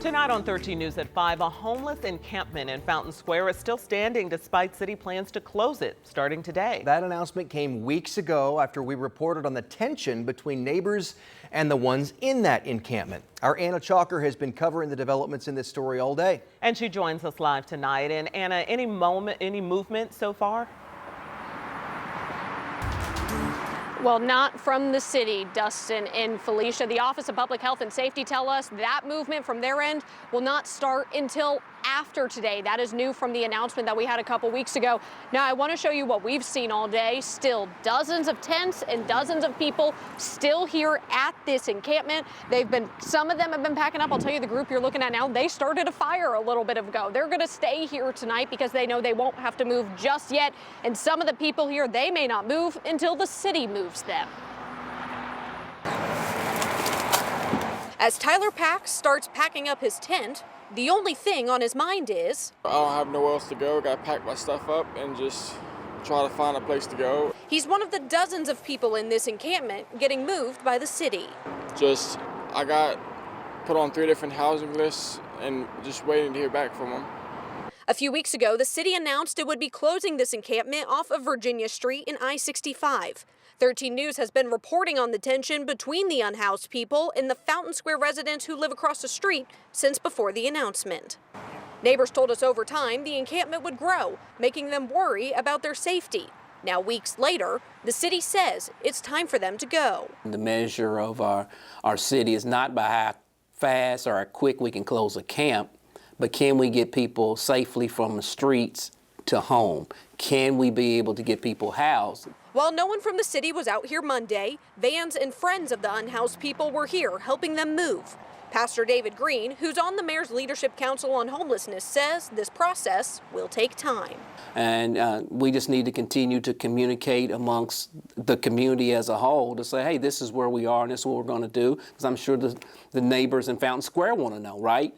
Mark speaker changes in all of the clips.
Speaker 1: Tonight on 13 News at 5, a homeless encampment in Fountain Square is still standing despite city plans to close it starting today.
Speaker 2: That announcement came weeks ago after we reported on the tension between neighbors and the ones in that encampment. Our Anna Chalker has been covering the developments in this story all day.
Speaker 1: And she joins us live tonight. And Anna, any movement so far?
Speaker 3: Well, not from the city, Dustin and Felicia. The Office of Public Health and Safety tell us that movement from their end will not start until after today. That is new from the announcement that we had a couple weeks ago. Now, I want to show you what we've seen all day. Still dozens of tents and dozens of people still here at this encampment. Some of them have been packing up. I'll tell you, the group you're looking at now, they started a fire a little bit ago. They're going to stay here tonight because they know they won't have to move just yet. And some of the people here, they may not move until the city moves them. As Tyler Pax starts packing up his tent, the only thing on his mind is,
Speaker 4: I don't have nowhere else to go. Got to pack my stuff up and just try to find a place to go.
Speaker 3: He's one of the dozens of people in this encampment getting moved by the city.
Speaker 4: I got put on 3 different housing lists and just waiting to hear back from them.
Speaker 3: A few weeks ago, the city announced it would be closing this encampment off of Virginia Street and I-65. 13 News has been reporting on the tension between the unhoused people and the Fountain Square residents who live across the street since before the announcement. Neighbors told us over time the encampment would grow, making them worry about their safety. Now, weeks later, the city says it's time for them to go.
Speaker 5: The measure of our city is not by how fast or how quick we can close a camp, but can we get people safely from the streets to home? Can we be able to get people housed?
Speaker 3: While no one from the city was out here Monday, vans and friends of the unhoused people were here helping them move. Pastor David Green, who's on the Mayor's Leadership Council on Homelessness, says this process will take time.
Speaker 5: And we just need to continue to communicate amongst the community as a whole to say, hey, this is where we are and this is what we're going to do. Because I'm sure the neighbors in Fountain Square want to know, right?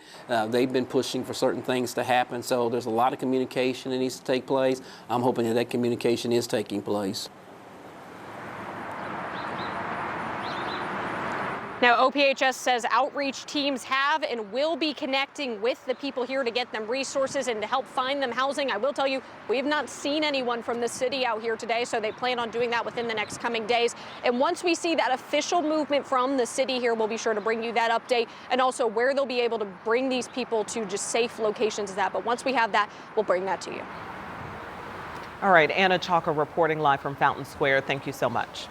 Speaker 5: They've been pushing for certain things to happen. So there's a lot of communication that needs to take place. I'm hoping that communication is taking place.
Speaker 3: Now, OPHS says outreach teams have and will be connecting with the people here to get them resources and to help find them housing. I will tell you, we have not seen anyone from the city out here today, so they plan on doing that within the next coming days. And once we see that official movement from the city here, we'll be sure to bring you that update and also where they'll be able to bring these people to just safe locations is that. But once we have that, we'll bring that to you.
Speaker 1: All right, Anna Chalker reporting live from Fountain Square. Thank you so much.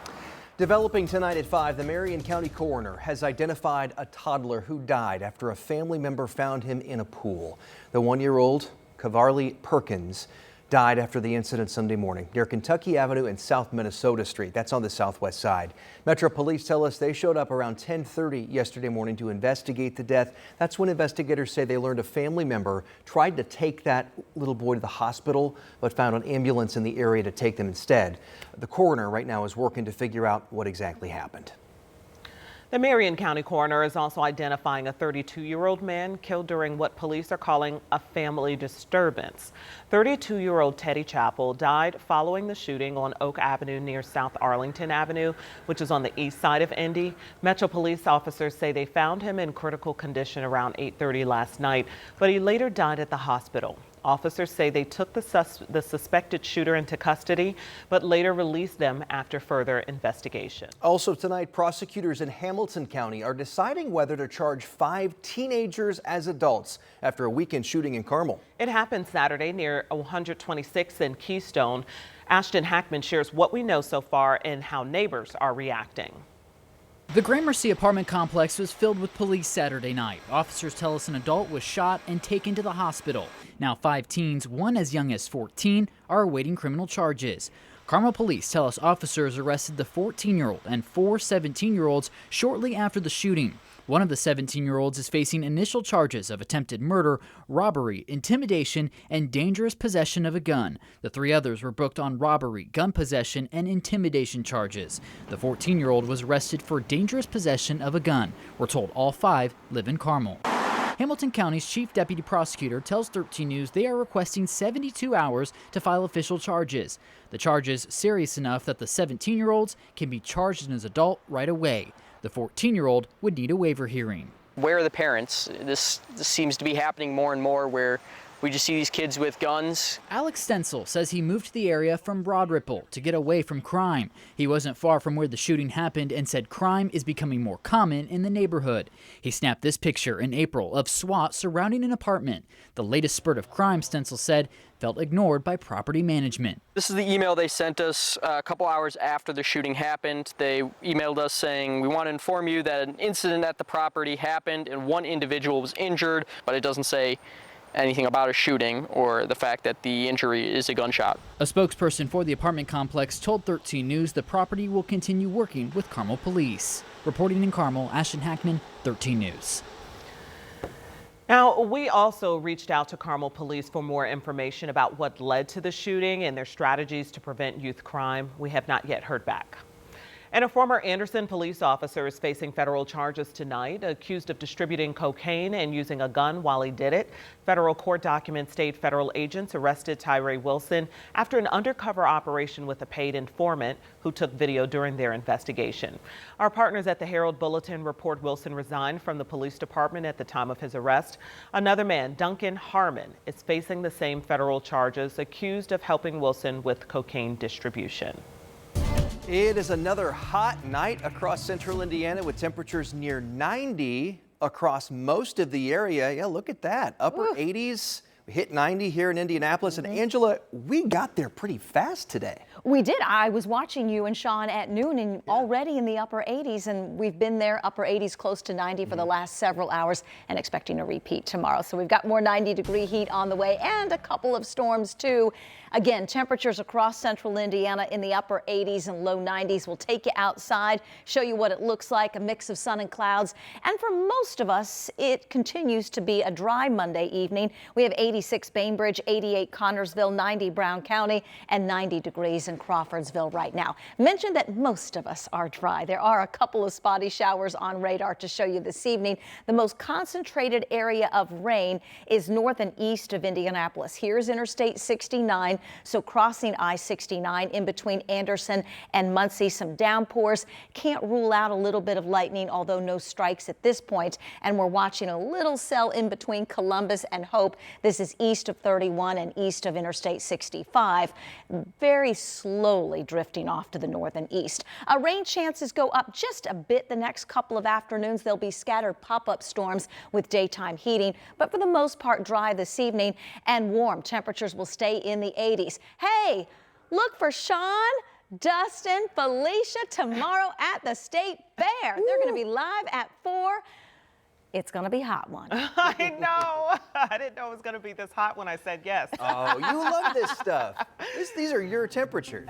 Speaker 2: Developing tonight at 5, the Marion County coroner has identified a toddler who died after a family member found him in a pool. The 1-year-old, Cavarly Perkins, died after the incident Sunday morning near Kentucky Avenue and South Minnesota Street. That's on the southwest side. Metro Police tell us they showed up around 10:30 yesterday morning to investigate the death. That's when investigators say they learned a family member tried to take that little boy to the hospital, but found an ambulance in the area to take them instead. The coroner right now is working to figure out what exactly happened.
Speaker 1: The Marion County coroner is also identifying a 32-year-old man killed during what police are calling a family disturbance. 32-year-old Teddy Chappell died following the shooting on Oak Avenue near South Arlington Avenue, which is on the east side of Indy. Metro police officers say they found him in critical condition around 8:30 last night, but he later died at the hospital. Officers say they took the suspected shooter into custody, but later released them after further investigation.
Speaker 2: Also tonight, prosecutors in Hamilton County are deciding whether to charge 5 teenagers as adults after a weekend shooting in Carmel.
Speaker 1: It happened Saturday near 126th and Keystone. Ashton Hackman shares what we know so far and how neighbors are reacting.
Speaker 6: The Gramercy apartment complex was filled with police Saturday night. Officers tell us an adult was shot and taken to the hospital. Now 5 teens, one as young as 14, are awaiting criminal charges. Carmel police tell us officers arrested the 14-year-old and 4 17-year-olds shortly after the shooting. One of the 17-year-olds is facing initial charges of attempted murder, robbery, intimidation, and dangerous possession of a gun. The 3 others were booked on robbery, gun possession, and intimidation charges. The 14-year-old was arrested for dangerous possession of a gun. We're told all 5 live in Carmel. Hamilton County's chief deputy prosecutor tells 13 News they are requesting 72 hours to file official charges. The charges serious enough that the 17-year-olds can be charged as an adult right away. The 14-year-old would need a waiver hearing.
Speaker 7: Where are the parents? This seems to be happening more and more where we just see these kids with guns.
Speaker 6: Alex Stencil says he moved to the area from Broad Ripple to get away from crime. He wasn't far from where the shooting happened and said crime is becoming more common in the neighborhood. He snapped this picture in April of SWAT surrounding an apartment. The latest spurt of crime, Stencil said, felt ignored by property management.
Speaker 7: This is the email they sent us a couple hours after the shooting happened. They emailed us saying, we want to inform you that an incident at the property happened and one individual was injured, but it doesn't say anything about a shooting or the fact that the injury is a gunshot.
Speaker 6: A spokesperson for the apartment complex told 13 News the property will continue working with Carmel police. Reporting in Carmel, Ashton Hackman, 13 News.
Speaker 1: Now, we also reached out to Carmel police for more information about what led to the shooting and their strategies to prevent youth crime. We have not yet heard back. And a former Anderson police officer is facing federal charges tonight, accused of distributing cocaine and using a gun while he did it. Federal court documents state federal agents arrested Tyree Wilson after an undercover operation with a paid informant who took video during their investigation. Our partners at the Herald Bulletin report Wilson resigned from the police department at the time of his arrest. Another man, Duncan Harmon, is facing the same federal charges, accused of helping Wilson with cocaine distribution.
Speaker 2: It is another hot night across central Indiana with temperatures near 90 across most of the area. Yeah, look at that. Upper 80s. We hit 90 here in Indianapolis. And Angela, we got there pretty fast today.
Speaker 8: We did. I was watching you and Sean at noon and already in the upper 80s, and we've been there upper 80s close to 90 for the last several hours and expecting a repeat tomorrow. So we've got more 90-degree heat on the way and a couple of storms too. Again, temperatures across central Indiana in the upper 80s and low 90s. We'll take you outside, show you what it looks like, a mix of sun and clouds. And for most of us, it continues to be a dry Monday evening. We have 86 Bainbridge, 88 Connorsville, 90 Brown County, and 90 degrees in Crawfordsville right now. Mentioned that most of us are dry. There are a couple of spotty showers on radar to show you this evening. The most concentrated area of rain is north and east of Indianapolis. Here's Interstate 69. So crossing I-69 in between Anderson and Muncie, some downpours. Can't rule out a little bit of lightning, although no strikes at this point. And we're watching a little cell in between Columbus and Hope. This is east of 31 and east of Interstate 65. Very slowly drifting off to the north and east. Rain chances go up just a bit the next couple of afternoons. There'll be scattered pop-up storms with daytime heating, but for the most part dry this evening and warm. Temperatures will stay in the 80s. Hey, look for Sean, Dustin, Felicia tomorrow at the State Fair. They're going to be live at 4. It's going to be a hot one.
Speaker 1: I know. I didn't know it was going to be this hot when I said yes.
Speaker 2: Oh, you love this stuff. These are your temperatures.